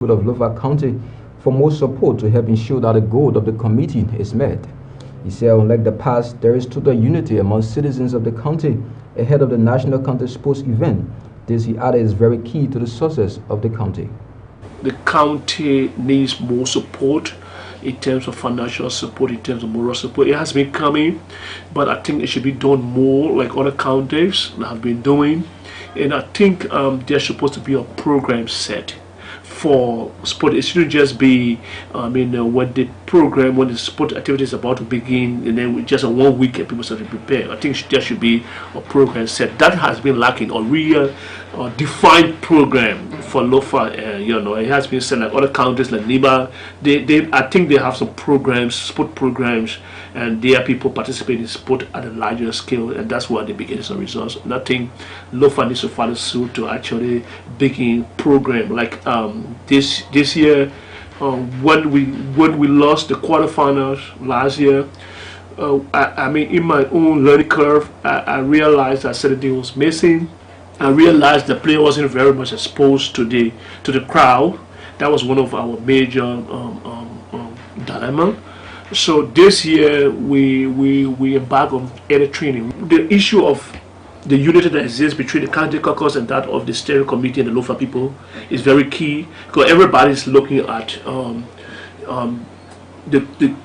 of Lofa County for more support to help ensure that the goal of the committee is met. He said, unlike the past, there is total unity among citizens of the county ahead of the National County Sports event. This, he added, is very key to the success of the county. The county needs more support in terms of financial support, in terms of moral support. It has been coming, but I think it should be done more like other counties have been doing. And I think there's supposed to be a program set for sport. It shouldn't just be, when the sport activity is about to begin, and then just a 1 week and people start to prepare. I think there should be a program set. That has been lacking, a real defined program for Lofa. It has been said like other counties like Niba, I think they have some programs, sport programs, and there people participate in sport at a larger scale, and that's why they begin some results. And I think Lofa needs to follow suit to actually begin program like this year. When we lost the quarterfinals last year, in my own learning curve, I realized that certain things was missing. I realized the player wasn't very much exposed to the crowd. That was one of our major dilemma. So this year we embark on air training. The issue of the unity that exists between the county caucus and that of the steering committee and the Lofa people is very key, because everybody is looking at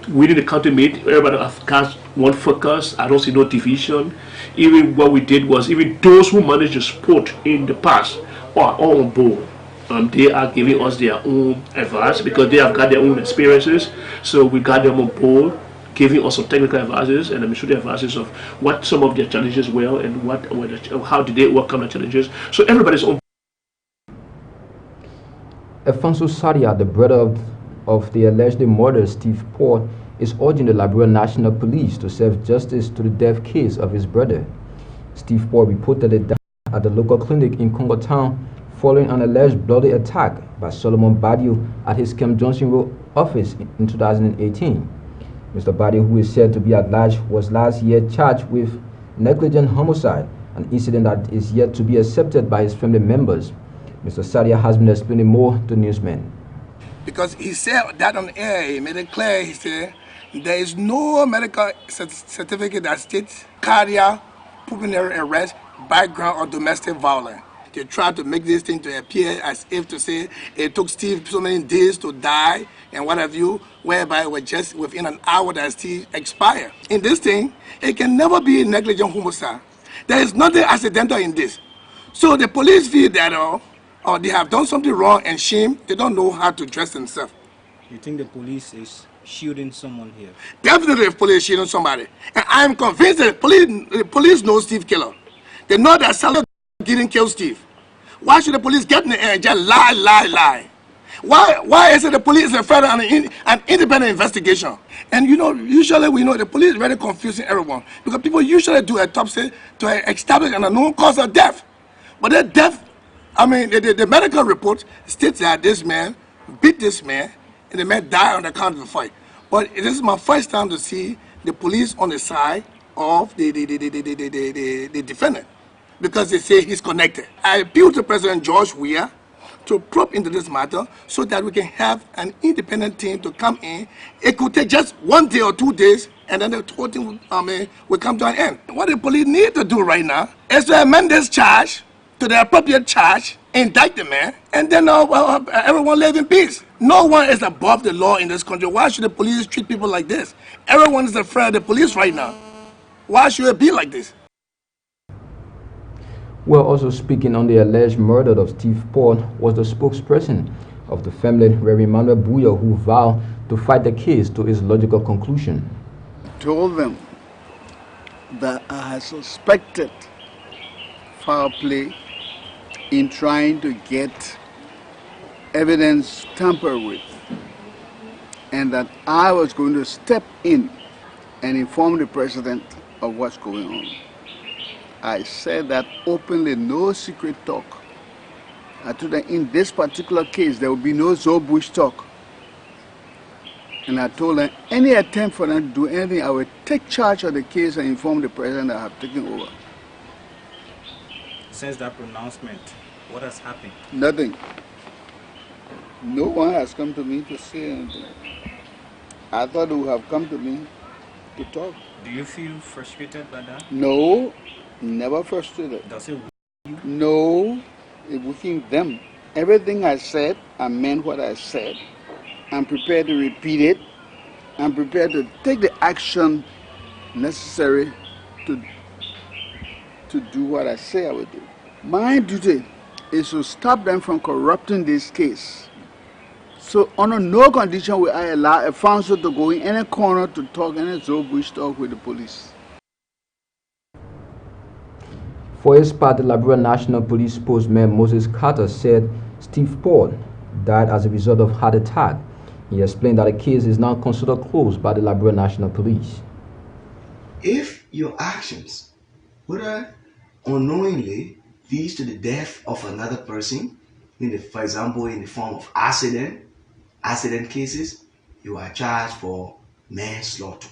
within the county meet. Everybody has got one focus. I don't see no division. Even what we did was, even those who managed the sport in the past are all on board. They are giving us their own advice because they have got their own experiences. So we got them on board, giving us some technical advices and administrative advices of what some of their challenges were and how did they overcome the challenges. So everybody's on. Alfonso Sadia, the brother of the allegedly murdered Steve Paul, is urging the Liberia National Police to serve justice to the death case of his brother. Steve Paul reportedly died at the local clinic in Congo Town following an alleged bloody attack by Solomon Badio at his Camp Johnson Road office in 2018. Mr. Badio, who is said to be at large, was last year charged with negligent homicide, an incident that is yet to be accepted by his family members. Mr. Sadia has been explaining more to newsmen. Because he said that on air, he made it clear, he said, there is no medical certificate that states cardiac, pulmonary arrest, background, or domestic violence. They tried to make this thing to appear as if to say it took Steve so many days to die and what have you, whereby it was just within an hour that Steve expired. In this thing, it can never be a negligent homicide. There is nothing accidental in this. So the police feel that or they have done something wrong and shame, they don't know how to dress themselves. You think the police is shooting someone here? Definitely the police is shooting somebody. And I'm convinced that the police know Steve Killer. They know that Salah didn't kill Steve. Why should the police get in the air and just lie? Why is it the police is a federal an independent investigation? And usually we know the police is very confusing everyone, because people usually do autopsy to establish an unknown cause of death. But that death, the medical report states that this man beat this man and the man died on account of the fight. But this is my first time to see the police on the side of the defendant, because they say he's connected. I appeal to President George Weah to probe into this matter so that we can have an independent team to come in. It could take just 1 day or 2 days, and then the whole thing will come to an end. What the police need to do right now is to amend this charge to the appropriate charge, indict the man, and then everyone live in peace. No one is above the law in this country. Why should the police treat people like this? Everyone is afraid of the police right now. Why should it be like this? Well, also speaking on the alleged murder of Steve Paul was the spokesperson of the family, Reverend Emmanuel Buyo, who vowed to fight the case to its logical conclusion. Told them that I had suspected foul play in trying to get evidence tampered with, and that I was going to step in and inform the president of what's going on. I said that openly, no secret talk. I told them in this particular case there will be no Zobush talk. And I told them any attempt for them to do anything, I will take charge of the case and inform the president that I have taken over. Since that pronouncement, what has happened? Nothing. No one has come to me to say anything. I thought they would have come to me to talk. Do you feel frustrated by that? No, never frustrated. Does it No, it within them. Everything I said, I meant what I said. I'm prepared to repeat it. I'm prepared to take the action necessary to do what I say I will do. My duty is to stop them from corrupting this case. So under no condition will I allow a counsel to go in any corner to talk any bush talk with the police. For his part, the Liberia National Police spokesman Moses Carter said Steve Paul died as a result of heart attack. He explained that the case is now considered closed by the Liberia National Police. If your actions, whether unknowingly, leads to the death of another person, for example, in the form of accident cases, you are charged for manslaughter.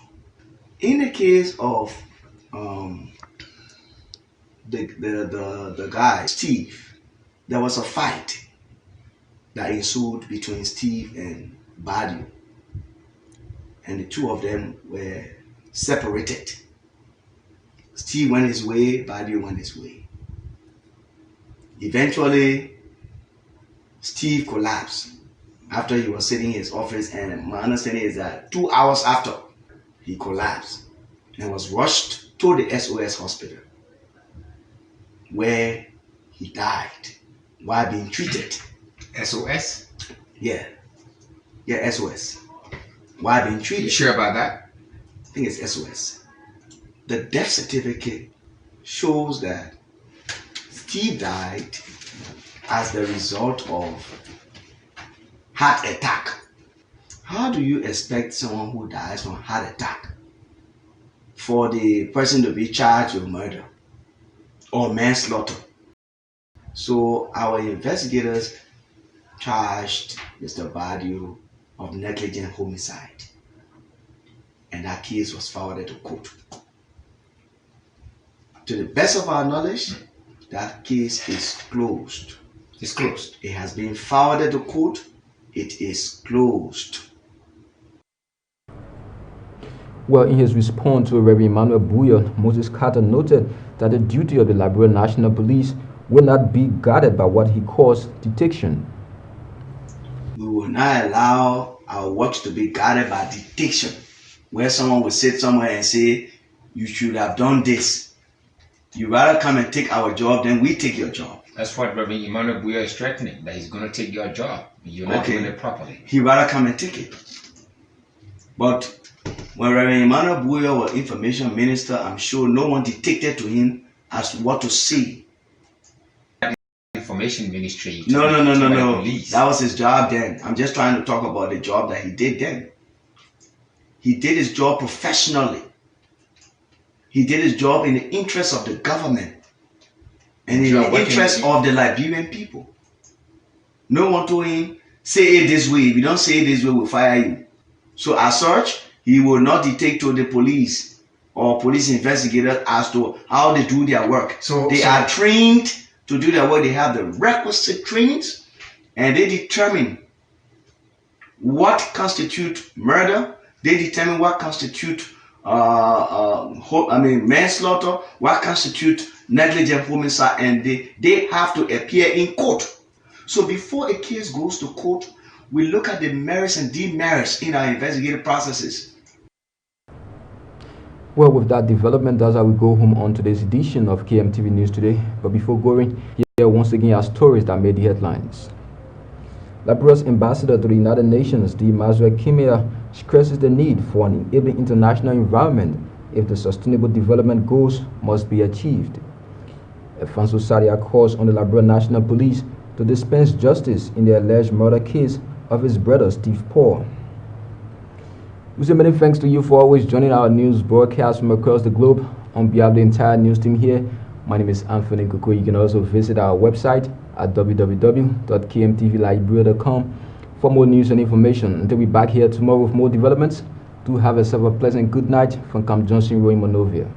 In the case of the guy Steve, there was a fight that ensued between Steve and Badio, and the two of them were separated. Steve went his way, Badio went his way. Eventually, Steve collapsed after he was sitting in his office, and my understanding is that 2 hours after, he collapsed and was rushed to the SOS hospital, where he died while being treated. SOS? Yeah, SOS. While being treated. You sure about that? I think it's SOS. The death certificate shows that Steve died as the result of heart attack. How do you expect someone who dies from heart attack for the person to be charged with murder or manslaughter? So our investigators charged Mr. Badio of negligent homicide, and that case was forwarded to court. To the best of our knowledge, that case is closed. It's closed. It has been forwarded to court. It is closed. Well, in his response to Reverend Emmanuel Buyo, Moses Carter noted that the duty of the Liberia National Police will not be guarded by what he calls detection. We will not allow our works to be guarded by detection, where someone will sit somewhere and say, you should have done this. You rather come and take our job than we take your job. That's what Reverend Emmanuel Buya is threatening, that he's going to take your job. You're not doing it properly. He rather come and take it. But when Reverend Emmanuel Buya was information minister, I'm sure no one dictated to him as to what to say. Information ministry. No. That was his job then. I'm just trying to talk about the job that he did then. He did his job professionally. He did his job in the interest of the government and in the interest of the Liberian people. No one told him, say it this way. If you don't say it this way, we'll fire you. So as such, he will not dictate to the police or police investigators as to how they do their work. They are trained to do their work. They have the requisite trainings, and they determine what constitutes murder. They determine what constitutes manslaughter, what constitutes negligent homicide, and they have to appear in court. So before a case goes to court, we look at the merits and demerits in our investigative processes. Well, with that development, that's how we go home on today's edition of KMTV News Today. But before going, here once again are stories that made the headlines. Liberia's ambassador to the United Nations, D. Mazwe Kimia, stresses the need for an enabling international environment if the sustainable development goals must be achieved. Alfonso Saria calls on the Liberia National Police to dispense justice in the alleged murder case of his brother Steve Paul. We say many thanks to you for always joining our news broadcast from across the globe. On behalf of the entire news team here, my name is Anthony Kuku. You can also visit our website at www.kmtvliberia.com for more news and information. Until we're back here tomorrow with more developments, do have yourself a pleasant good night from Cam Johnson, Roy Monovia.